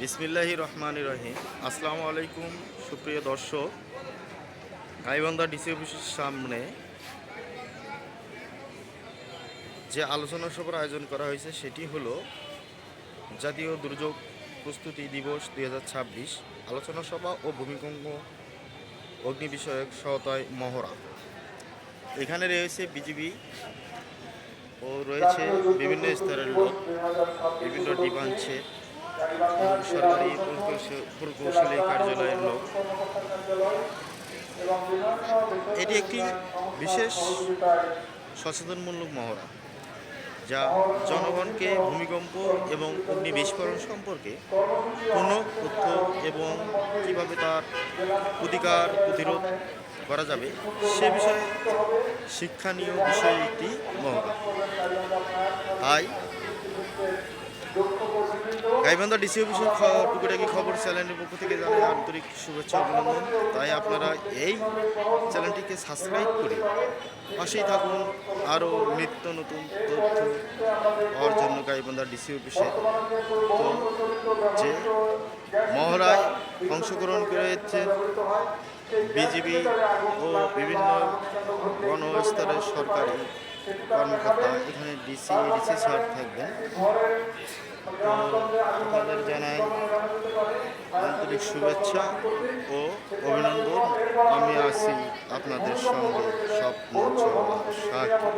বিসমিল্লাহির রহমানির রহিম। আসসালামু আলাইকুম সুপ্রিয় দর্শক। গাইবান্ধা ডিসি অফিসের সামনে যে আলোচনা সভার আয়োজন করা হয়েছে সেটি হলো জাতীয় দুর্যোগ প্রস্তুতি দিবস 2026 আলোচনা সভা ও ভূমিকম্প অগ্নি বিষয়ক সহায়তায় মহড়া। এখানে রয়েছে বিজিবি ও রয়েছে বিভিন্ন স্তরের লোক, বিভিন্ন ডিপার্টমেন্টের সরকারি প্রকৌশলী কার্যালয়ের লোক। এটি একটি বিশেষ সচেতনমূলক মহড়া যা জনগণকে ভূমিকম্প এবং অগ্নি বিস্ফোরণ সম্পর্কে পূর্ণ তথ্য এবং কীভাবে তার প্রতিরোধ করা যাবে সে বিষয়ে শিক্ষণীয় বিষয়ে একটি মহড়া। তাই গাইবান্ধা ডিসি অফিসের টুকিটাকি খবর চ্যানেলের পক্ষ থেকে জানাই আন্তরিক শুভেচ্ছা অভিনন্দন। তাই আপনারা এই চ্যানেলটিকে সাবস্ক্রাইব করে পাশেই থাকুন আরও নিত্য নতুন তথ্য পাওয়ার জন্য। গাইবান্ধা ডিসি অফিসে তো যে মহড়ায় অংশগ্রহণ করেছে বিজিবি ও বিভিন্ন গণস্তরের সরকারি কর্মকর্তা, এখানে ডিসি স্যার থাকবেন। তো আপনাদের জানাই আন্তরিক শুভেচ্ছা ও অভিনন্দন। আমি আছি আপনাদের সঙ্গে স্বপ্ন ছোঁয়ার সাথী।